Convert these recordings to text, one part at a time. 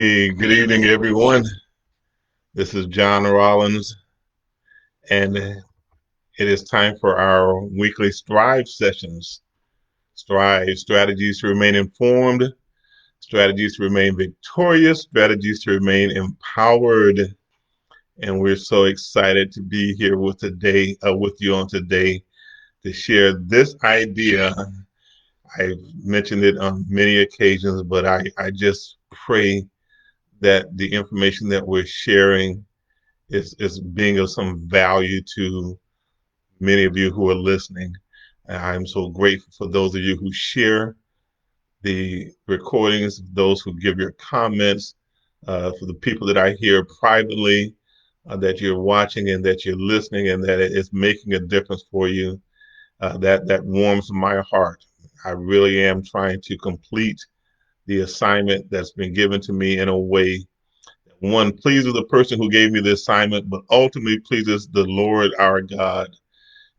Hey, good evening, everyone. This is John Rollins, and it is time for our weekly Strive sessions. Strive strategies to remain informed, strategies to remain victorious, strategies to remain empowered. And we're so excited to be here with you on today to share this idea. I've mentioned it on many occasions, but I just pray that the information that we're sharing is being of some value to many of you who are listening. I'm so grateful for those of you who share the recordings, those who give your comments, for the people that I hear privately, that you're watching and that you're listening and that it's making a difference for you. That warms my heart. I really am trying to complete the assignment that's been given to me in a way one pleases the person who gave me the assignment, but ultimately pleases the Lord our God.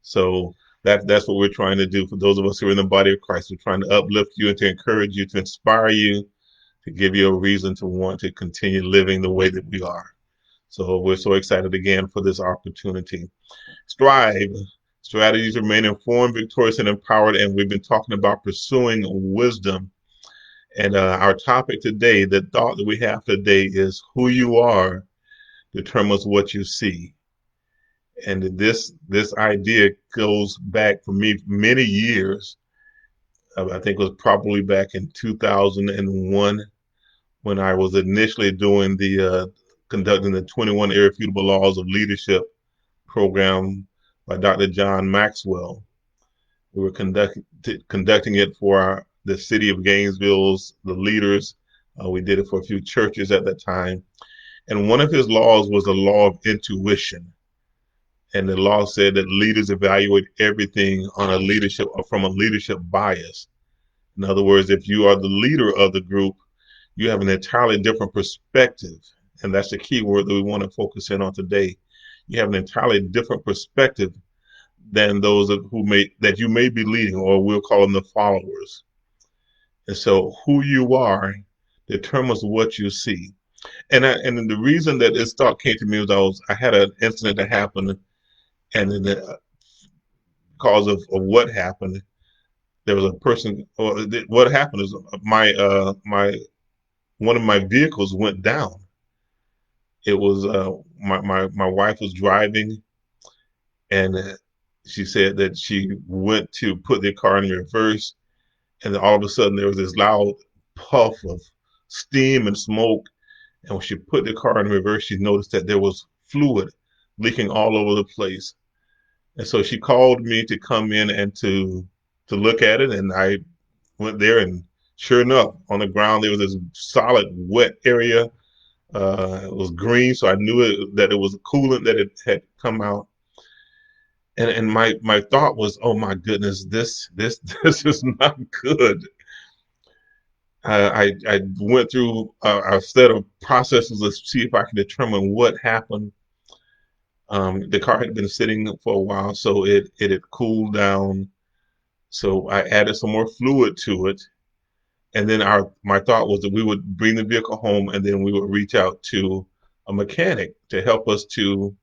So that's what we're trying to do for those of us who are in the body of Christ. We're trying to uplift you and to encourage you, to inspire you, to give you a reason to want to continue living the way that we are. So we're so excited again for this opportunity. Strive. Strategies to remain informed, victorious, and empowered. And we've been talking about pursuing wisdom. And our topic today, the thought that we have today is who you are determines what you see. And this idea goes back for me many years. I think it was probably back in 2001 when I was initially doing the conducting the 21 Irrefutable Laws of Leadership program by Dr. John Maxwell. We were conducting it for the city of Gainesville's the leaders. We did it for a few churches at that time, and one of his laws was the law of intuition. And the law said that leaders evaluate everything on a leadership from a leadership bias. In other words, if you are the leader of the group, you have an entirely different perspective. And that's the key word that we want to focus in on today. You have an entirely different perspective than those who may that you may be leading, or we'll call them the followers. And so who you are determines what you see. And the reason that this thought came to me was I had an incident that happened, and the cause of what happened, there was a person, or what happened is my one of my vehicles went down. It was my wife was driving, and she said that she went to put the car in reverse, and then all of a sudden there was this loud puff of steam and smoke. And when she put the car in reverse, she noticed that there was fluid leaking all over the place. And so she called me to come in and to look at it, and I went there, and sure enough, on the ground there was this solid wet area. It was green, so I knew that it was a coolant that it had come out. And my thought was, oh my goodness, this this is not good. I went through a set of processes to see if I could determine what happened. The car had been sitting for a while, so it had cooled down. So I added some more fluid to it, and then our my thought was that we would bring the vehicle home, and then we would reach out to a mechanic to help us to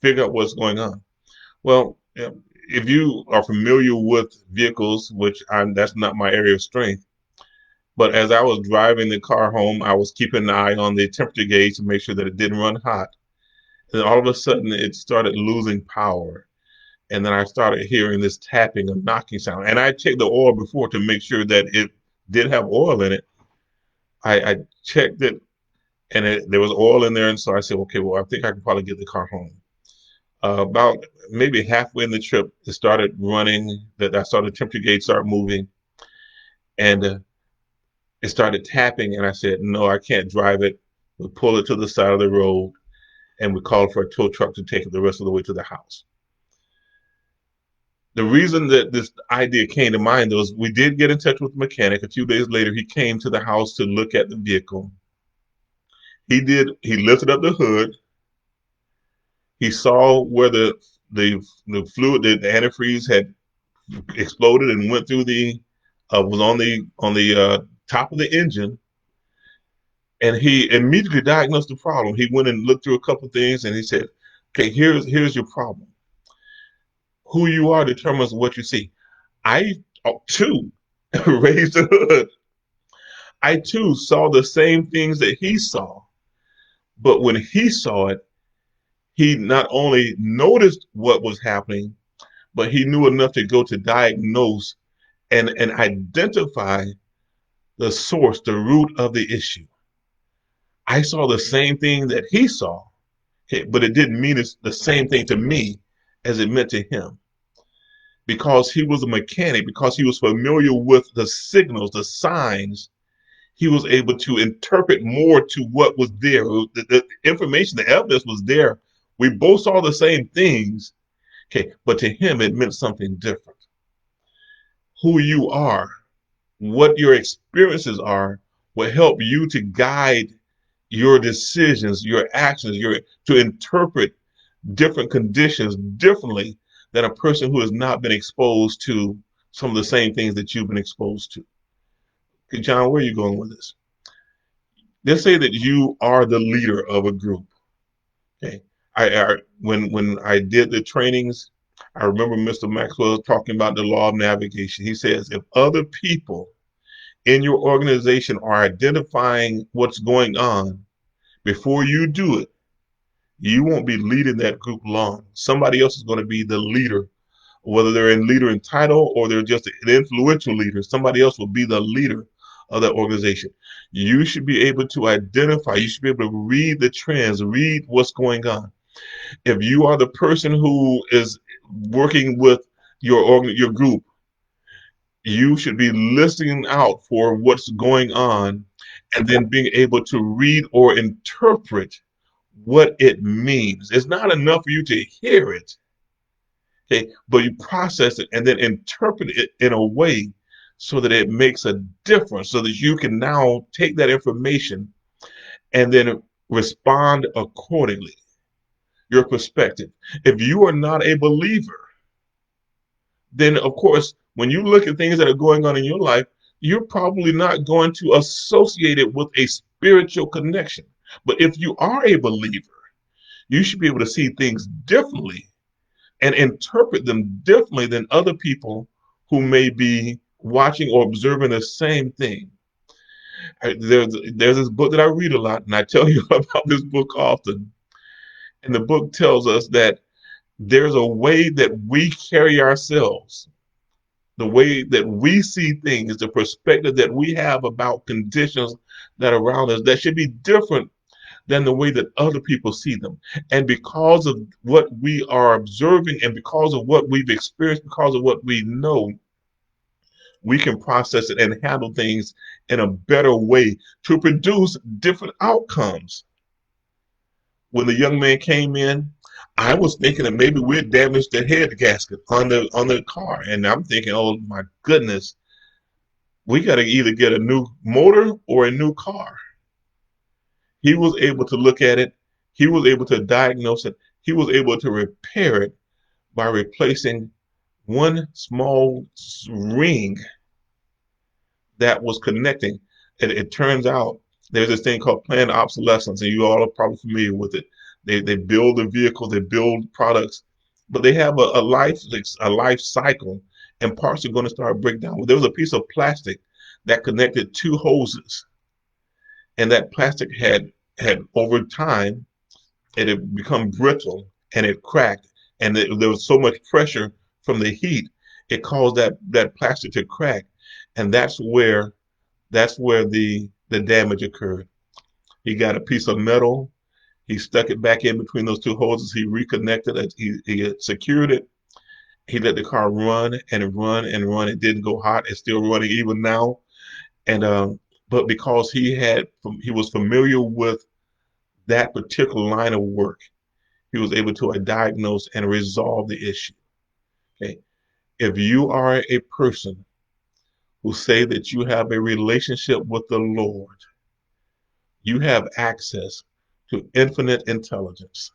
figure out what's going on. Well, if you are familiar with vehicles, which that's not my area of strength, but as I was driving the car home, I was keeping an eye on the temperature gauge to make sure that it didn't run hot. And all of a sudden, it started losing power. And then I started hearing this tapping and knocking sound. And I checked the oil before to make sure that it did have oil in it. I checked it, and there was oil in there. And so I said, okay, well, I think I can probably get the car home. About maybe halfway in the trip, it started running. That I saw the temperature gauge start moving, and it started tapping. And I said, no, I can't drive it. We pulled it to the side of the road, and we called for a tow truck to take it the rest of the way to the house. The reason that this idea came to mind was we did get in touch with the mechanic. A few days later, he came to the house to look at the vehicle. He lifted up the hood. He saw where the fluid, the antifreeze had exploded and went through was on the top of the engine. And he immediately diagnosed the problem. He went and looked through a couple of things, and he said, "Okay, here's your problem. Who you are determines what you see." I too raised the hood. I too saw the same things that he saw, but when he saw it, he not only noticed what was happening, but he knew enough to go to diagnose and identify the source, the root of the issue. I saw the same thing that he saw, okay, but it didn't mean it's the same thing to me as it meant to him. Because he was a mechanic, because he was familiar with the signals, the signs, he was able to interpret more to what was there. The information, the evidence was there. We both saw the same things, okay, but to him it meant something different. Who you are, what your experiences are, will help you to guide your decisions, your actions, to interpret different conditions differently than a person who has not been exposed to some of the same things that you've been exposed to. Okay, John, where are you going with this? Let's say that you are the leader of a group. Okay, when I did the trainings, I remember Mr. Maxwell talking about the law of navigation. He says if other people in your organization are identifying what's going on before you do it, you won't be leading that group long. Somebody else is going to be the leader, whether they're in leader in title or they're just an influential leader. Somebody else will be the leader of that organization. You should be able to identify, you should be able to read the trends, read what's going on. If you are the person who is working with your group, you should be listening out for what's going on and then being able to read or interpret what it means. It's not enough for you to hear it, okay, but you process it and then interpret it in a way so that it makes a difference, so that you can now take that information and then respond accordingly. Your perspective. If you are not a believer, then of course, when you look at things that are going on in your life, you're probably not going to associate it with a spiritual connection. But if you are a believer, you should be able to see things differently and interpret them differently than other people who may be watching or observing the same thing. There's this book that I read a lot, and I tell you about this book often. And the book tells us that there's a way that we carry ourselves, the way that we see things, the perspective that we have about conditions that are around us that should be different than the way that other people see them. And because of what we are observing and because of what we've experienced, because of what we know, we can process it and handle things in a better way to produce different outcomes. When the young man came in, I was thinking that maybe we had damaged the head gasket on the car. And I'm thinking, oh my goodness, we got to either get a new motor or a new car. He was able to look at it. He was able to diagnose it. He was able to repair it by replacing one small ring that was connecting. And it turns out there's this thing called planned obsolescence, and you all are probably familiar with it. They build a vehicle, they build products, but they have a life cycle, and parts are going to start breaking down. Well, there was a piece of plastic that connected two hoses, and that plastic had over time it had become brittle and it cracked, and there was so much pressure from the heat, it caused that plastic to crack, and that's where the damage occurred. He got a piece of metal. He stuck it back in between those two hoses. He reconnected it. He had secured it. He let the car run and run and run. It didn't go hot. It's still running even now. And but because he was familiar with that particular line of work, he was able to diagnose and resolve the issue. Okay, if you are a person who say that you have a relationship with the Lord, you have access to infinite intelligence.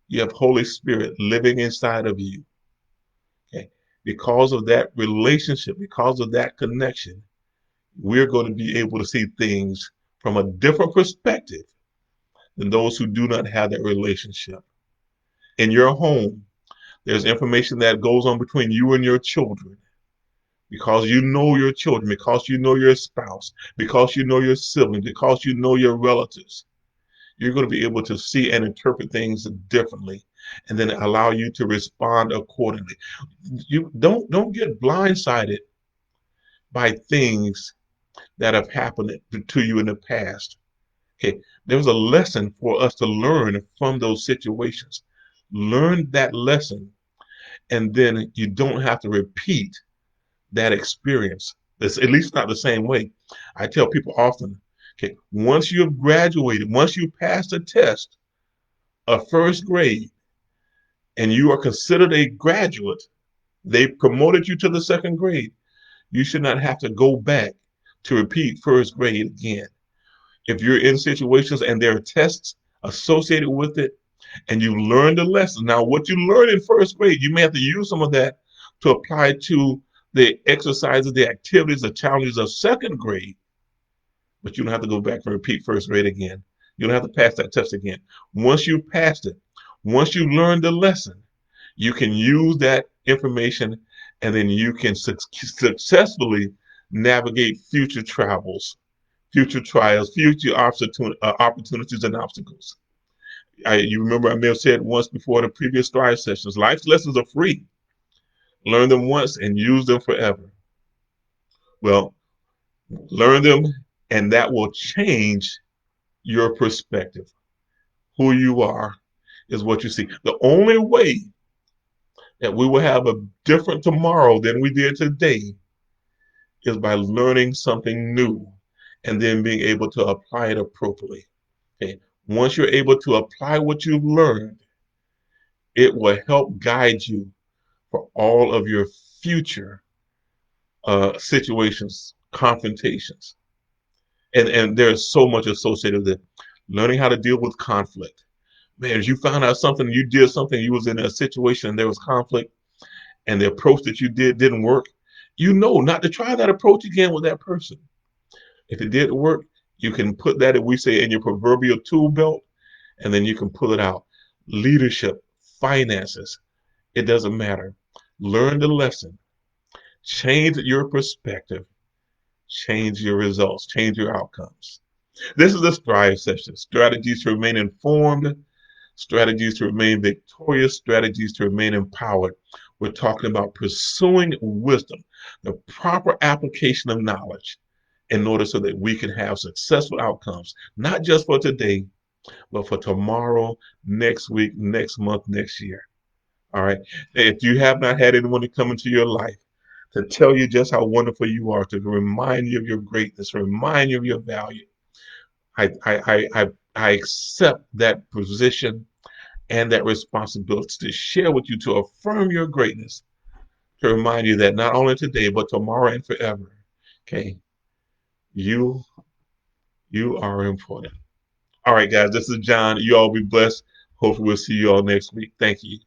You have Holy Spirit living inside of you. Okay. Because of that relationship, because of that connection, we're going to be able to see things from a different perspective than those who do not have that relationship. In your home, there's information that goes on between you and your children because you know your children, because you know your spouse, because you know your siblings, because you know your relatives. You're going to be able to see and interpret things differently and then allow you to respond accordingly. You don't get blindsided by things that have happened to you in the past. Okay, there was a lesson for us to learn from those situations. Learn that lesson, and then you don't have to repeat that experience. It's at least not the same way. I tell people often, okay, once you have graduated, once you pass the test of first grade and you are considered a graduate, they promoted you to the second grade. You should not have to go back to repeat first grade again. If you're in situations and there are tests associated with it and you learn the lesson, now what you learned in first grade, you may have to use some of that to apply to the exercises, the activities, the challenges of second grade, but you don't have to go back and repeat first grade again. You don't have to pass that test again. Once you passed it, once you learn the lesson, you can use that information and then you can successfully navigate future travels, future trials, future opportunities and obstacles. You remember I may have said once before the previous Thrive sessions, life's lessons are free. Learn them once and use them forever. Well, learn them and that will change your perspective. Who you are is what you see. The only way that we will have a different tomorrow than we did today is by learning something new and then being able to apply it appropriately. Okay. Once you're able to apply what you've learned, it will help guide you for all of your future situations, confrontations. And there's so much associated with it. Learning how to deal with conflict. Man, if you found out something, you did something, you was in a situation and there was conflict, and the approach that you did didn't work, you know not to try that approach again with that person. If it didn't work, you can put that, we say, in your proverbial tool belt, and then you can pull it out. Leadership, finances, it doesn't matter. Learn the lesson, change your perspective, change your results, change your outcomes. This is the Strive session. Strategies to remain informed, strategies to remain victorious, strategies to remain empowered. We're talking about pursuing wisdom, the proper application of knowledge in order so that we can have successful outcomes, not just for today, but for tomorrow, next week, next month, next year. All right. If you have not had anyone to come into your life to tell you just how wonderful you are, to remind you of your greatness, remind you of your value, I accept that position and that responsibility to share with you, to affirm your greatness, to remind you that not only today, but tomorrow and forever. Okay. You you are important. All right, guys, this is John. You all be blessed. Hopefully we'll see you all next week. Thank you.